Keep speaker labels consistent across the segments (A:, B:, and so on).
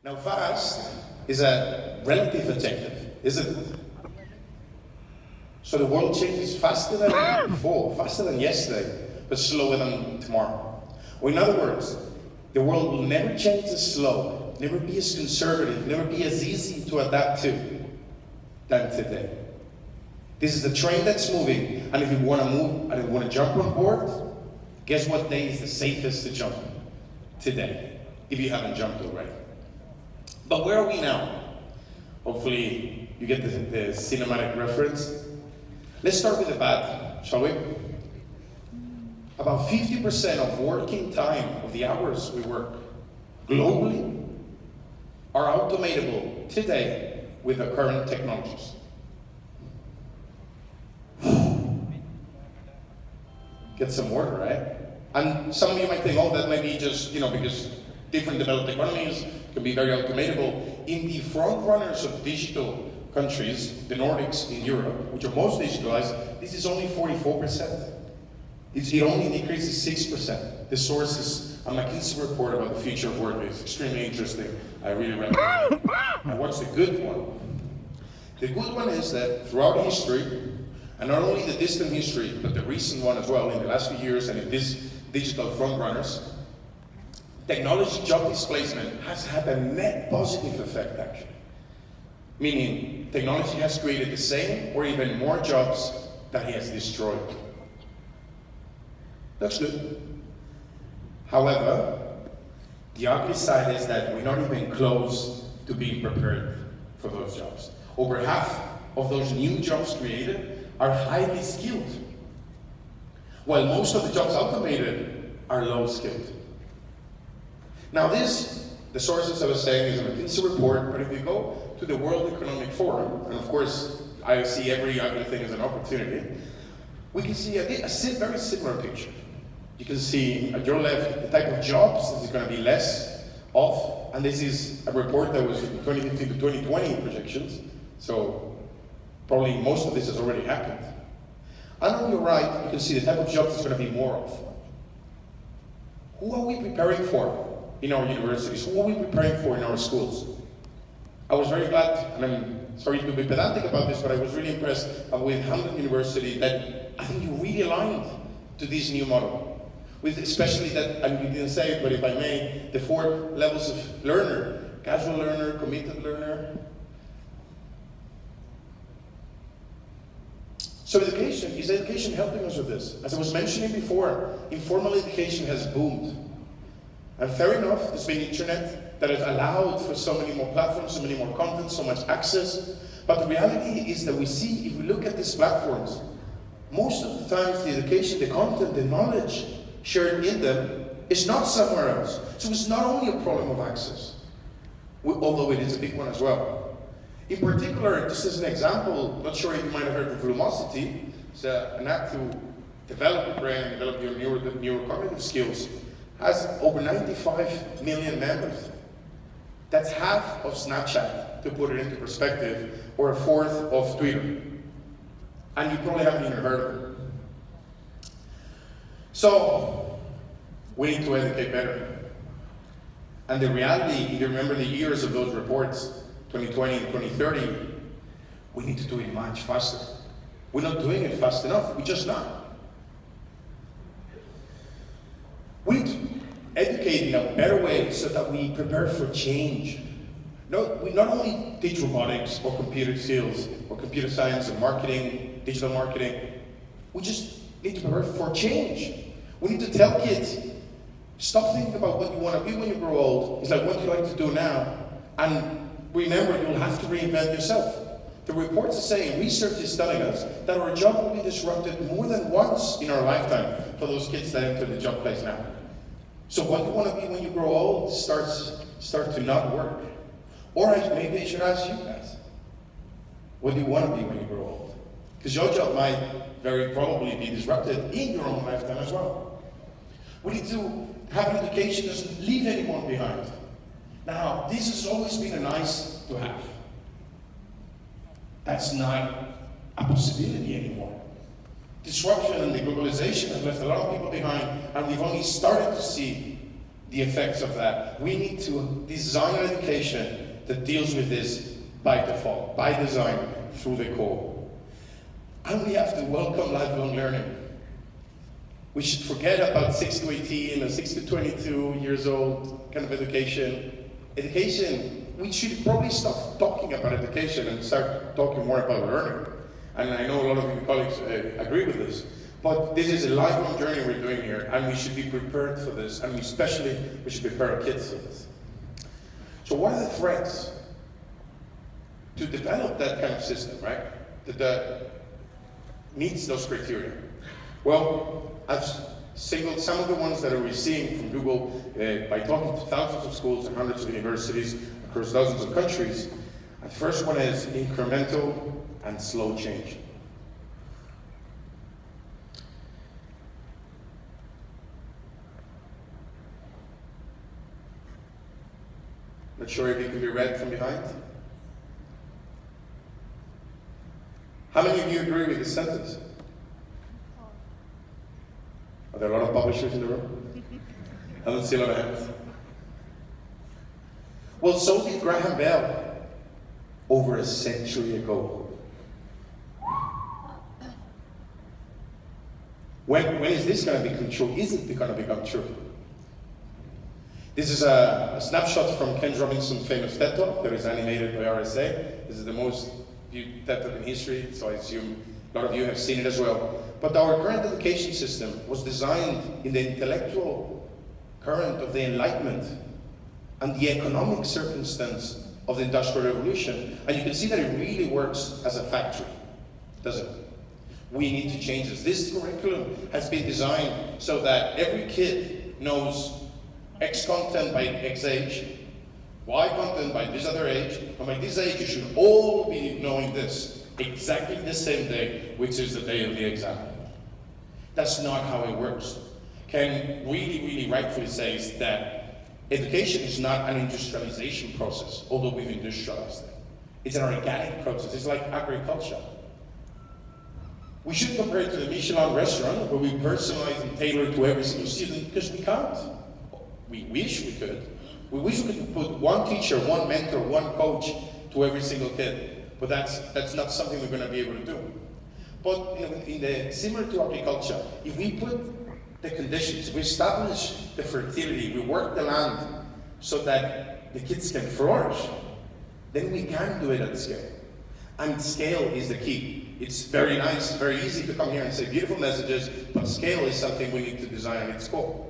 A: Now, fast is a relative adjective, isn't it? So the world changes faster than before, faster than yesterday, but slower than tomorrow. Or in other words, the world will never change as slow, never be as conservative, never be as easy to adapt to than today. This is the train that's moving, and if you want to move and you want to jump on board, guess what day is the safest to jump? Today, if you haven't jumped already. But where are we now? Hopefully you get the cinematic reference. Let's start with the bad, shall we? About 50% of working time, of the hours we work globally, are automatable today with the current technologies. Get some water, right? And some of you might think, oh, that might be just, because different developed economies can be very automatable. In the front runners of digital countries, the Nordics in Europe, which are most digitalized, this is only 44%. It only decreases 6%. The source is a McKinsey report about the future of work. It's extremely interesting. I really recommend it. And what's the good one? The good one is that throughout history, and not only the distant history, but the recent one as well, in the last few years and in these digital front runners, technology job displacement has had a net positive effect, actually. Meaning, technology has created the same or even more jobs that it has destroyed. That's good. However, the ugly side is that we're not even close to being prepared for those jobs. Over half of those new jobs created are highly skilled, while most of the jobs automated are low skilled. Now the sources I was saying is a McKinsey report, but if you go to the World Economic Forum, and of course I see every ugly thing as an opportunity, we can see a very similar picture. You can see at your left the type of jobs that is going to be less of, and this is a report that was from 2015 to 2020 projections, so probably most of this has already happened. And on your right, you can see the type of jobs there's going to be more of. Who are we preparing for in our universities? Who are we preparing for in our schools? I was very glad, and I'm sorry to be pedantic about this, but I was really impressed with Hamden University that I think you really aligned to this new model. With especially that, and you didn't say it, but if I may, the 4 levels of learner: casual learner, committed learner. So is education helping us with this? As I was mentioning before, informal education has boomed. And fair enough, there's been internet that has allowed for so many more platforms, so many more content, so much access. But the reality is that we see, if we look at these platforms, most of the times the education, the content, the knowledge shared in them is not somewhere else. So it's not only a problem of access, although it is a big one as well. In particular, just as an example, not sure if you might have heard of Lumosity. It's an app to develop your brain, develop your neurocognitive skills. Has over 95 million members. That's half of Snapchat, to put it into perspective, or a fourth of Twitter. And you probably haven't even heard of it. So, we need to educate better. And the reality, if you remember the years of those reports, 2020 and 2030, we need to do it much faster. We're not doing it fast enough, we're just not. We need to educate in a better way so that we prepare for change. We not only teach robotics or computer skills or computer science or marketing, digital marketing, we just need to prepare for change. We need to tell kids, stop thinking about what you want to be when you grow old. It's like, what do you like to do now? And remember, you'll have to reinvent yourself. The reports are saying, research is telling us that our job will be disrupted more than once in our lifetime for those kids that enter the job place now. So what do you want to be when you grow old start to not work? Or maybe I should ask you guys, what do you want to be when you grow old? Because your job might very probably be disrupted in your own lifetime as well. We need to have an education that doesn't leave anyone behind. Now, this has always been a nice to have. That's not a possibility anymore. Disruption and the globalization has left a lot of people behind, and we've only started to see the effects of that. We need to design an education that deals with this by default, by design, through the core. And we have to welcome lifelong learning. We should forget about 6 to 18 or 6 to 22 years old kind of education. Education, we should probably stop talking about education and start talking more about learning. And I know a lot of your colleagues agree with this. But this is a lifelong journey we're doing here, and we should be prepared for this, and especially we should prepare our kids for this. So what are the threats to develop that kind of system, right? That meets those criteria? Well, I've singled some of the ones that we're seeing from Google by talking to thousands of schools and hundreds of universities across dozens of countries. And the first one is incremental and slow change. Not sure if it can be read from behind. How many of you agree with this sentence? Are there a lot of publishers in the room? I don't see a lot of hands. Well, so did Graham Bell over a century ago. When is this going to become true? Isn't it going to become true? This is a snapshot from Ken Robinson's famous TED Talk that is animated by RSA. This is the most viewed TED Talk in history, so I assume a lot of you have seen it as well. But our current education system was designed in the intellectual current of the Enlightenment and the economic circumstance of the Industrial Revolution. And you can see that it really works as a factory, doesn't it? We need to change this. This curriculum has been designed so that every kid knows X content by X age, Y content by this other age, and by this age you should all be knowing this exactly the same day, which is the day of the exam. That's not how it works. Ken really rightfully says that education is not an industrialization process, although we've industrialized it. It's an organic process. It's like agriculture. We shouldn't compare it to the Michelin restaurant where we personalize and tailor to every single student, because we can't. We wish we could. We wish we could put one teacher, one mentor, one coach to every single kid, but that's not something we're going to be able to do. But similar to agriculture, if we put the conditions, we establish the fertility, we work the land so that the kids can flourish, then we can do it at scale. And scale is the key. It's very nice, very easy to come here and say beautiful messages, but scale is something we need to design at its core.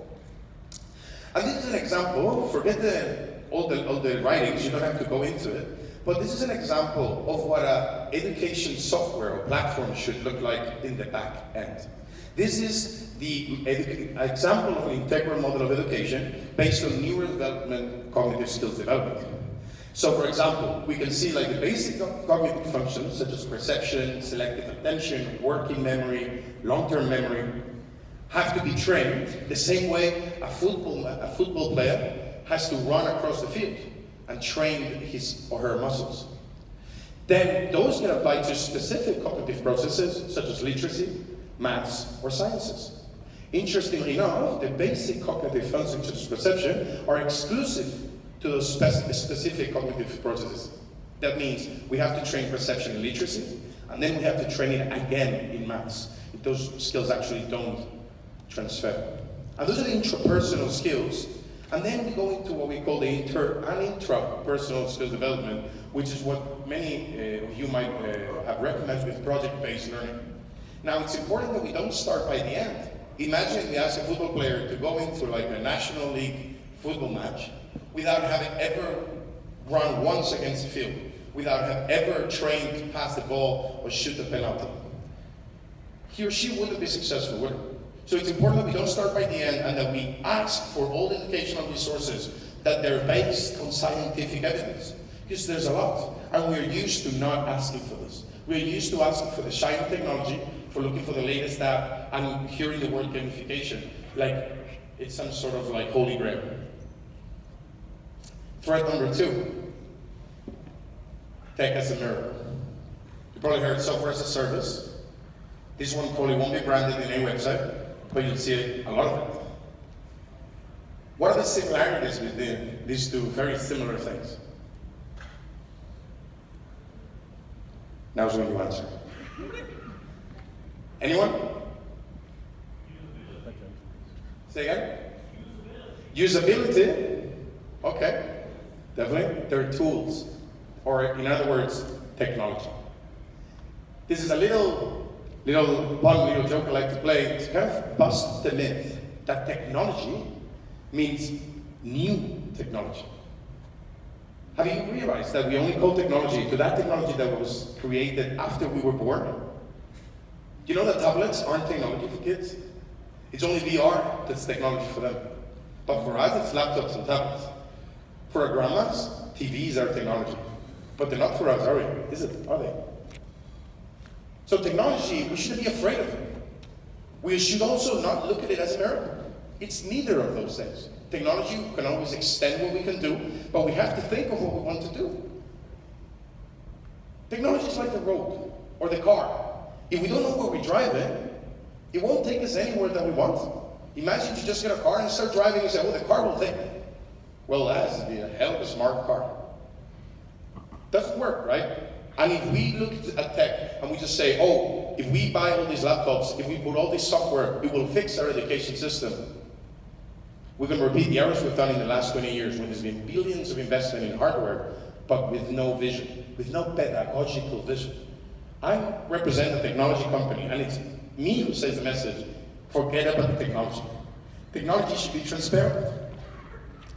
A: And this is an example, forget all the writings, you don't have to go into it, but this is an example of what an education software or platform should look like in the back end. This is the example of an integral model of education based on neurodevelopment, cognitive skills development. So for example, we can see like the basic cognitive functions such as perception, selective attention, working memory, long-term memory, have to be trained the same way a football player has to run across the field and train his or her muscles. Then those get applied to specific cognitive processes such as literacy, maths, or sciences. Interestingly enough, the basic cognitive functions such as perception are exclusive to those specific cognitive processes. That means we have to train perception and literacy, and then we have to train it again in maths. Those skills actually don't transfer. And those are the intrapersonal skills. And then we go into what we call the inter and intrapersonal skills development, which is what many of you might have recognized with project-based learning. Now, it's important that we don't start by the end. Imagine we ask a football player to go into like a National League football match without having ever run once against the field, without having ever trained to pass the ball or shoot the penalty. He or she wouldn't be successful, would it? So it's important that we don't start by the end and that we ask for all the educational resources that they're based on scientific evidence. Because there's a lot, and we're used to not asking for this. We're used to asking for the shiny technology, for looking for the latest app, and hearing the word gamification like it's some sort of like holy grail. Threat number 2, tech as a miracle. You probably heard software as a service. This one probably won't be branded in any website, but you'll see a lot of it. What are the similarities between these two very similar things? Now's when you answer. Anyone? Say again? Usability. Okay, definitely. They're tools, or in other words, technology. This is a little joke I like to play to kind of bust the myth that technology means new technology. Have you realized that we only call technology to that technology that was created after we were born? You know that tablets aren't technology for kids? It's only VR that's technology for them. But for us, it's laptops and tablets. For our grandmas, TVs are technology. But they're not for us, are we? Is it? Are they? So technology, we shouldn't be afraid of it. We should also not look at it as a miracle. It's neither of those things. Technology can always extend what we can do, but we have to think of what we want to do. Technology is like the road or the car. If we don't know where we're driving, it won't take us anywhere that we want. Imagine you just get a car and start driving and say, oh, the car will take me. Well, that has to be a hell of a smart car. Doesn't work, right? And if we look at tech and we just say, oh, if we buy all these laptops, if we put all this software, it will fix our education system. We can repeat the errors we've done in the last 20 years when there's been billions of investment in hardware, but with no vision, with no pedagogical vision. I represent a technology company, and it's me who says the message, forget about the technology. Technology should be transparent.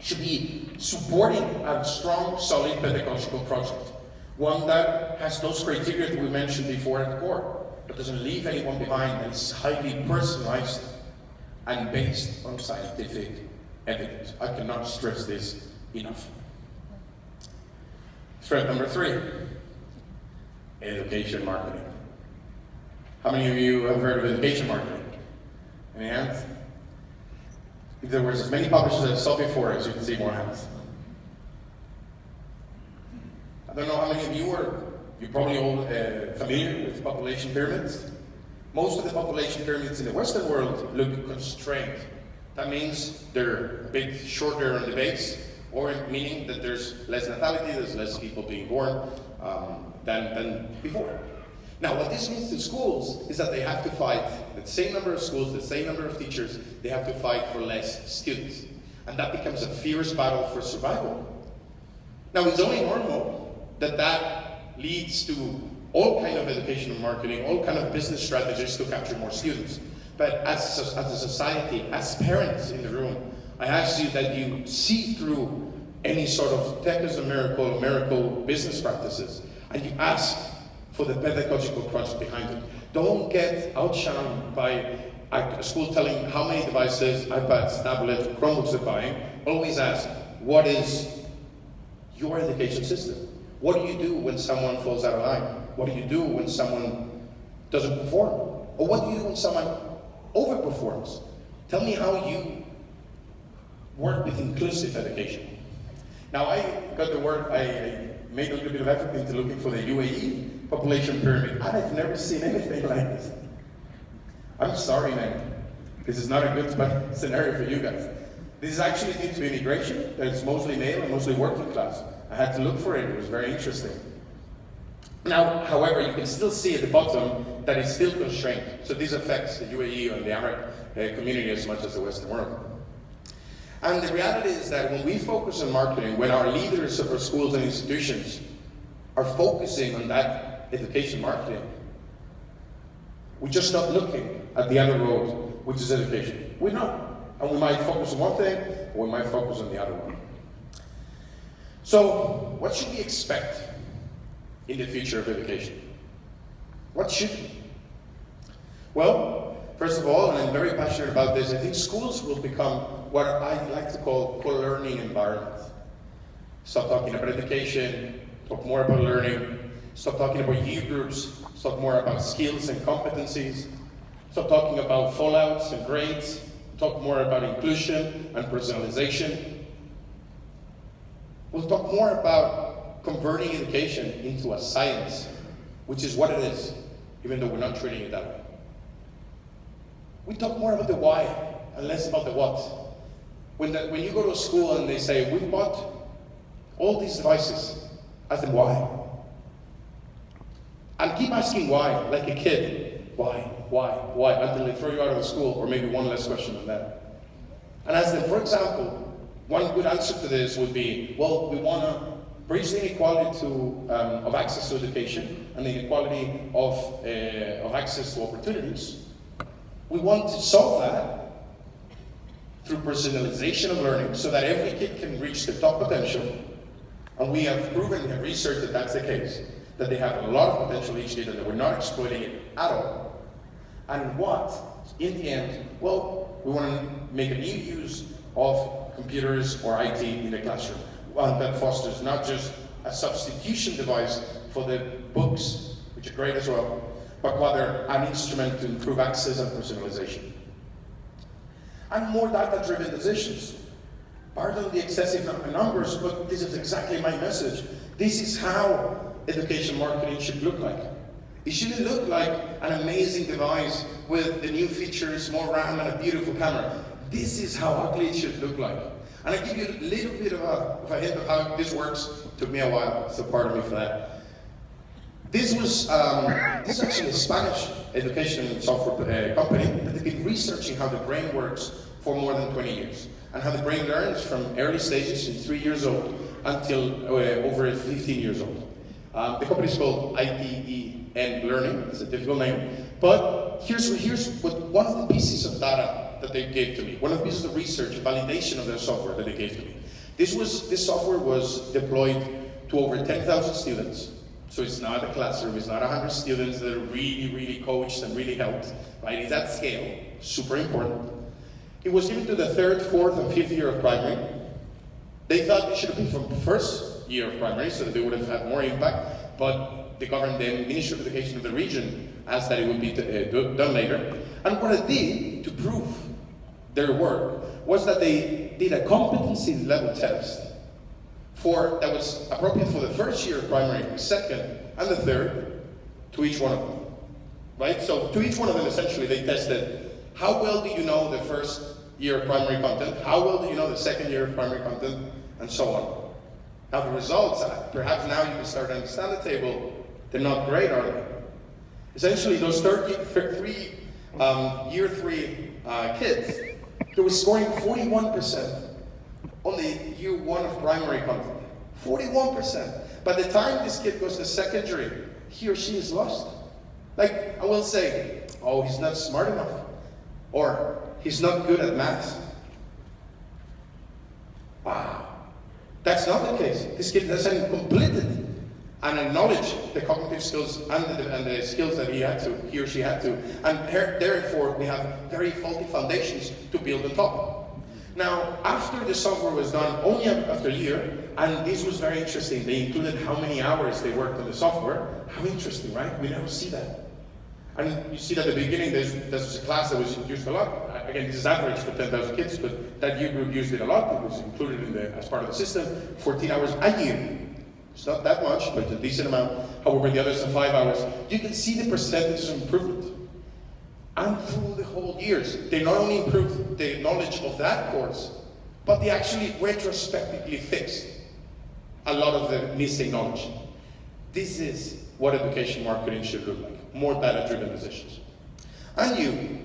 A: Should be supporting a strong, solid pedagogical project. One that has those criteria that we mentioned before at the core, but doesn't leave anyone behind, and is highly personalized and based on scientific evidence. I cannot stress this enough. Threat number 3, education marketing. How many of you have heard of education marketing? Any hands? If there was as many publishers as I saw before, as you can see, more hands. I don't know how many of you you're probably all familiar with population pyramids. Most of the population pyramids in the Western world look constrained. That means they're a bit shorter on the base, or meaning that there's less natality, there's less people being born than before. Now, what this means to schools is that they have to fight the same number of schools, the same number of teachers, they have to fight for less students. And that becomes a fierce battle for survival. Now, it's only normal that leads to all kind of education and marketing, all kind of business strategies to capture more students. But as a society, as parents in the room, I ask you that you see through any sort of tech as a miracle business practices, and you ask for the pedagogical project behind it. Don't get outshined by a school telling how many devices, iPads, tablets, Chromebooks they're buying. Always ask, what is your education system? What do you do when someone falls out of line? What do you do when someone doesn't perform? Or what do you do when someone overperforms? Tell me how you work with inclusive education. Now, I got the word, I made a little bit of effort into looking for the UAE population pyramid, and I've never seen anything like this. I'm sorry, man. This is not a good scenario for you guys. This is actually due to immigration, that it's mostly male and mostly working class. I had to look for it, it was very interesting. Now, however, you can still see at the bottom that it's still constrained. So this affects the UAE and the Arab community as much as the Western world. And the reality is that when we focus on marketing, when our leaders of our schools and institutions are focusing on that education marketing, we're just not looking at the other road, which is education. We're not. And we might focus on one thing, or we might focus on the other one. So, what should we expect in the future of education? What should we? Well, first of all, and I'm very passionate about this, I think schools will become what I like to call co-learning environments. Stop talking about education, talk more about learning, stop talking about year groups, talk more about skills and competencies, stop talking about fallouts and grades, talk more about inclusion and personalization. We'll talk more about converting education into a science, which is what it is, even though we're not treating it that way. We talk more about the why and less about the what. When you go to a school and they say, we've bought all these devices, ask them why. And keep asking why, like a kid. Why, until they throw you out of the school, or maybe one less question than that. And ask them, for example, one good answer to this would be, well, we want to bridge the inequality of access to education and the inequality of access to opportunities. We want to solve that through personalization of learning so that every kid can reach their top potential. And we have proven, we have researched that that's the case, that they have a lot of potential each kid and that we're not exploiting it at all. And what, in the end, well, we want to make a new use of computers or IT in the classroom. One that fosters not just a substitution device for the books, which are great as well, but rather an instrument to improve access and personalization. And more data-driven decisions. Pardon the excessive numbers, but this is exactly my message. This is how education marketing should look like. It shouldn't look like an amazing device with the new features, more RAM, and a beautiful camera. This is how ugly it should look like. And I give you a little bit of a hint of how this works. It took me a while, so pardon me for that. This is actually a Spanish education and software company that they've been researching how the brain works for more than 20 years. And how the brain learns from early stages, in 3 years old, until over 15 years old. The company is called ITEN Learning. It's a difficult name. But here's what one of the pieces of data that they gave to me, one of the pieces of research, validation of their software that they gave to me. This software was deployed to over 10,000 students. So it's not a classroom, it's not 100 students that are really, really coached and really helped, right? It's at scale, super important. It was given to the 3rd, 4th, and 5th year of primary. They thought it should have been from the 1st year of primary, so that they would have had more impact, but the Ministry of Education of the region asked that it would be done later. And what it did to prove their work was that they did a competency level test that was appropriate for the 1st year of primary, the 2nd, and the 3rd, to each one of them. Right? So to each one of them, essentially, they tested how well do you know the 1st year of primary content, how well do you know the 2nd year of primary content, and so on. Now the results, perhaps now you can start to understand the table, they're not great, are they? Essentially, those year 3 kids, they were scoring 41% on the year 1 of primary content. 41%. By the time this kid goes to secondary, he or she is lost. Like, I will say, oh, he's not smart enough. Or, he's not good at math. Wow. That's not the case. This kid hasn't completed and acknowledged the cognitive skills and the skills that he or she had to. And therefore, we have very faulty foundations to build on top. Now, after the software was done, only after a year, and this was very interesting, they included how many hours they worked on the software. How interesting, right? We never see that. And you see that at the beginning, there's a class that was used a lot. Again, this is average for 10,000 kids, but that year group used it a lot. It was included as part of the system, 14 hours a year. It's not that much, but it's a decent amount. However, the others are 5 hours. You can see the percentages of improvement. And through the whole years, they not only improved the knowledge of that course, but they actually retrospectively fixed a lot of the missing knowledge. This is what education marketing should look like. More data-driven decisions. And you,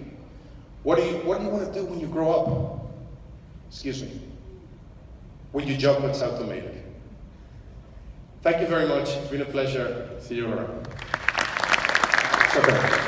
A: what do you want to do when you grow up? Excuse me. When your job gets automated. Thank you very much. It's been a pleasure. See you around. Okay.